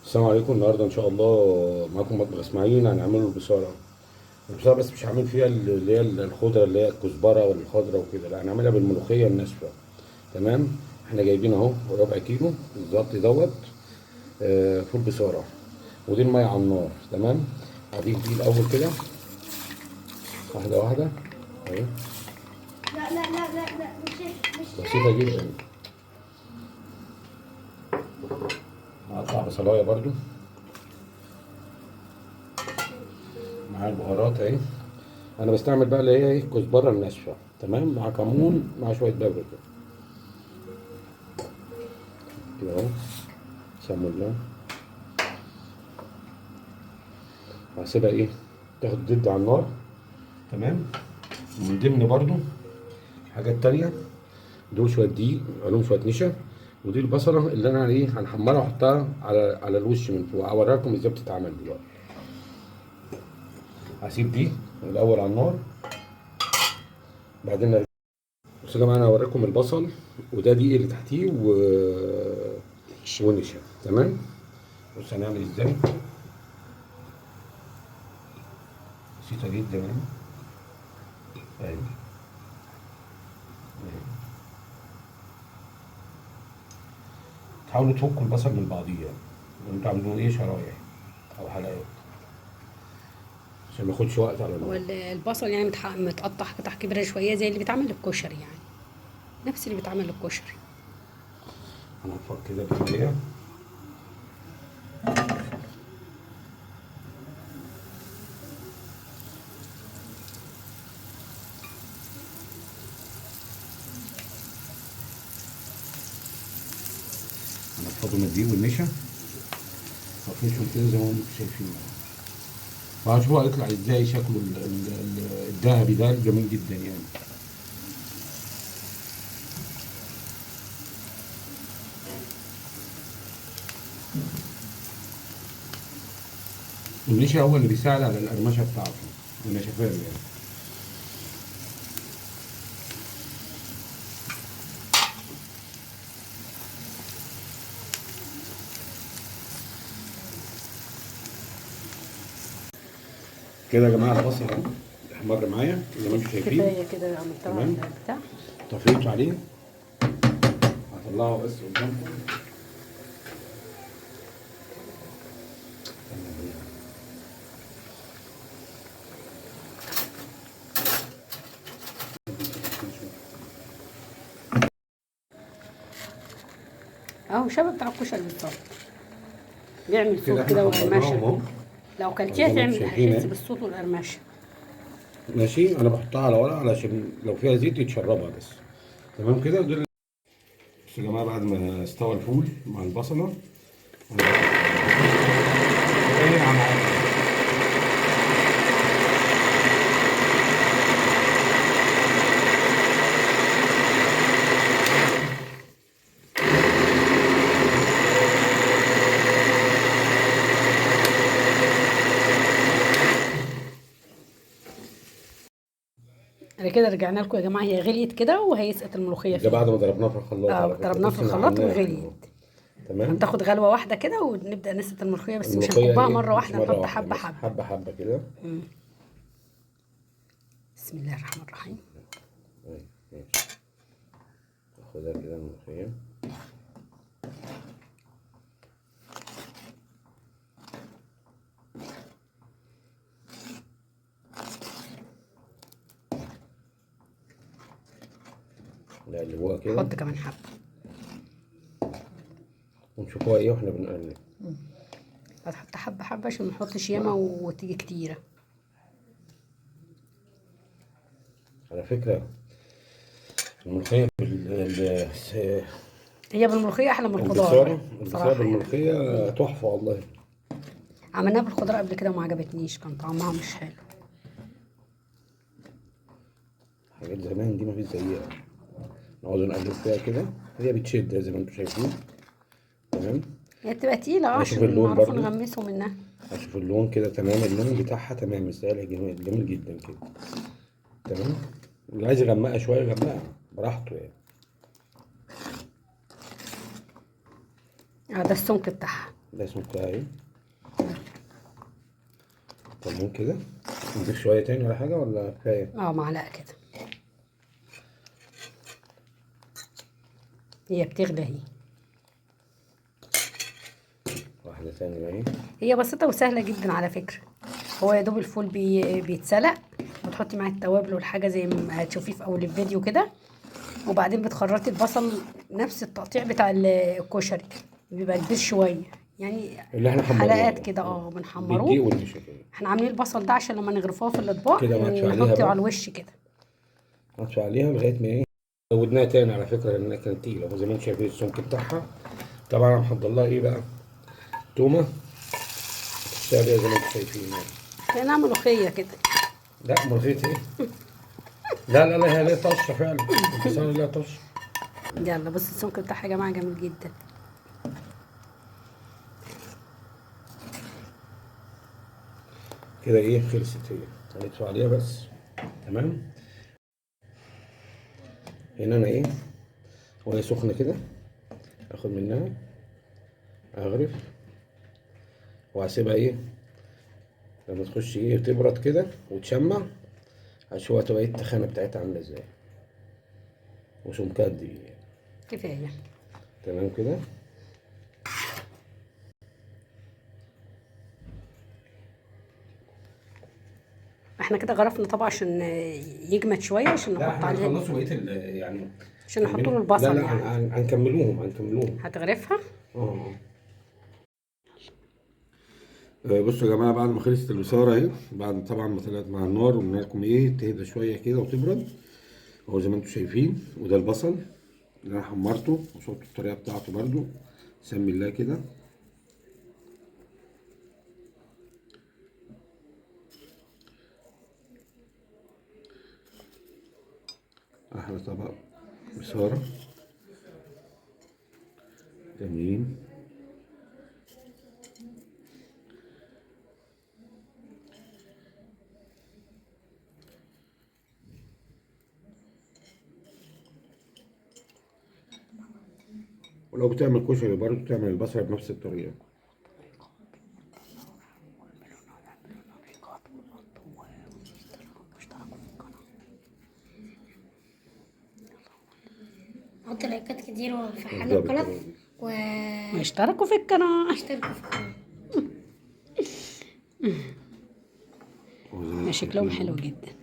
السلام عليكم. النهارده ان شاء الله معاكم مطبخ اسماعيل. هنعمله البصاره. البصاره بس مش هعمل فيها اللي هي الخضره اللي هي الكزبره والخضره وكده، لا هنعملها بالملوخيه الناشفه. تمام. احنا جايبين اهو ربع كيلو بالظبط دوت. فول بصاره. ودي الميه على النار. تمام. هضيف دي الاول كده واحده واحده اهي. لا لا لا لا لا مش بسيطه جدا. هقطع بصلايه برضو مع البهارات اهي. انا بستعمل بقى اللي هي ايه الكزبره الناشفه. تمام. مع كمون مع شويه بابريكا كده اهو. سموا الله. وهسيبها ايه تاخد ضد على النار. تمام. ومن ضمن برضو حاجات تانية، دول شويه دقيق عليهم شويه نشا. ودي البصله اللي انا ايه هنحمرها واحطها على الوش من فوق. هوريكم ازاي بتتعمل دلوقتي. هسيب دي الاول على النار بعدين بصوا يا جماعه، انا هوريكم البصل وده دي اللي تحتيه ونشا. تمام. بص هنعمل ازاي. بسيطه جدا اهي. اهي. تحاولوا تفكوا البصل من بعضيه يعني. وانتوا عاملين ايه شرايح او حلقات عشان ما ياخدش وقت على هو النار. البصل يعني متقطع قطع كبيرة شوية زي اللي بيتعمل للكشري، يعني نفس اللي بيتعمل للكشري. هنفك كده بشويه. هنفضوا من الدقيق والنشا. وفيشهم كده زي ما انتم شايفين. وهشوفوا هيطلع ازاي شكله الذهبي ده جميل جدا يعني. النشا هو اللي بيساعد على القرمشه بتاعته والنشفان يعني. كده يا جماعه البصل اهو احمر معايا زي ما انتم شايفين. كفاية كده عملتها على تمام. البتاع. طفيت عليه. هطلعه بس قدامكم. اهو شبه بتاع الكشري بالظبط، بيعمل كده صوت احنا كده حمرناهم اهو وقرمشة. لو زي كلتيها ما انتم تعمل شايفين هتحس اهي. بالصوت والقرمشة. ماشي. انا بحطها على ورق علشان لو فيها زيت يتشربها بس. تمام كده. دول بصوا يا جماعه بعد ما استوى الفول مع البصله. ايه عم بعد كده رجعنا لكم يا جماعة، هي غليت كده وهيسقط الملوخية ده فيها. بعد ما ضربناه في الخلاط على فكره. ضربناها في بص الخلاط نعمناه احنا اهو. وغليت. تمام. هتاخد غلوة واحدة كده ونبدأ نسقط الملوخية، بس مش الملوخيه هنكبها ايه مرة مش واحدة، مره نحط واحده حبة مثلا حبة. حبه حبه كده. بسم الله الرحمن الرحيم. أهي، ماشي. ناخدها كده الملوخيه. نقلبوها كده حط كمان حبة. ونشوفوها ايه واحنا بنقلب. هتحط حبة حبة عشان منحطش ياما وتيجي كتيرة. على فكره الملوخيه هي بالملوخية أحلى من الخضار البصاره بصراحة يعني. بالملوخيه تحفه والله. عملناها بالخضار قبل كده وما عجبتنيش، كان طعمها مش حلو. حاجات زمان دي ما فيش زيها. نقعد نقلب فيها كده. هي بتشد زي ما انتم شايفين. تمام. هي بتبقى تقيلة هشوف عشان اللون معروف برضو. نغمسه منها. هشوف اللون كده. تمام. اللون بتاعها تمام. السائل جميل جميل جدا كده. تمام. اللي عايز يغمقها شويه يغمقها براحته يعني. ده السمك بتاعها. ده سمكها اهي. كمون كده. نضيف شوية تاني ولا حاجة ولا كفاية؟ معلقة كده. هي بتغلي اهي. واحدة تانية اهي. هي بسيطة وسهلة جدا على فكرة. هو يا دوب الفول بيتسلق، وتحطي معاه التوابل والحاجة زي ما هتشوفيه في أول الفيديو كده، وبعدين بتخرطي البصل نفس التقطيع بتاع الكشري، بيبقى كبير شوية يعني، اللي احنا حمرناه حلقات ده. كده بنحمروه. بالدقيق والنشا كده. احنا عاملين البصل ده عشان لما نغرفوه في الأطباق كده نطفي عليها نحطه بقى. على الوش كده. نطفي عليها لغاية ما ايه. زودناها تاني على فكرة لأنها كانت تقيلة، زي ما انتم شايفين السمك بتاعها. طبعا أنا محضر لها ايه بقى؟ تومة تشتغل زي ما انتم شايفين يعني. كأنها ملوخية كده. لا ملوخية ايه؟ لا لا لا، هي ليها طشة فعلا، البصارة ليها طشة. يلا بص السمك بتاعها يا جماعة جميل جدا. كده ايه خلصت هي. هندفع عليها بس. تمام. هنا انا ايه وهي سخنة كده اخد منها اغرف وهسيبها ايه لما تخش ايه تبرد كده وتشمع. هشوفها تبقى ايه التخانة بتاعتها عاملة ازاي وسمكها قد ايه. كفاية. تمام كده. احنا كده غرفنا طبعا عشان يجمد شوية، عشان لا نحط احنا عليه، هنخلصوا بقية يعني عشان نحط له كملوا. لا البصل لا يعني. هنكملوهم. هتغرفها. اه. بصوا يا جماعه بعد ما خلصت البصاره اهي، بعد طبعا ما طلعت مع النار وقلنا لكم ايه تهدى شويه كده وتبرد اهو زي ما انتم شايفين. وده البصل اللي انا حمرته وصورته الطريقه بتاعته برده. سمي الله كده. احلى طبق بصاره جميل. ولو بتعمل كشري برضه تعمل البصل بنفس الطريقه. حط لايكات كتير وفعلوا بالظبط القناة كده. واشتركوا في القناة. واشتركوا في القناة. أهو زي ما انتم شكلهم شايفين حلو أهو. جدا.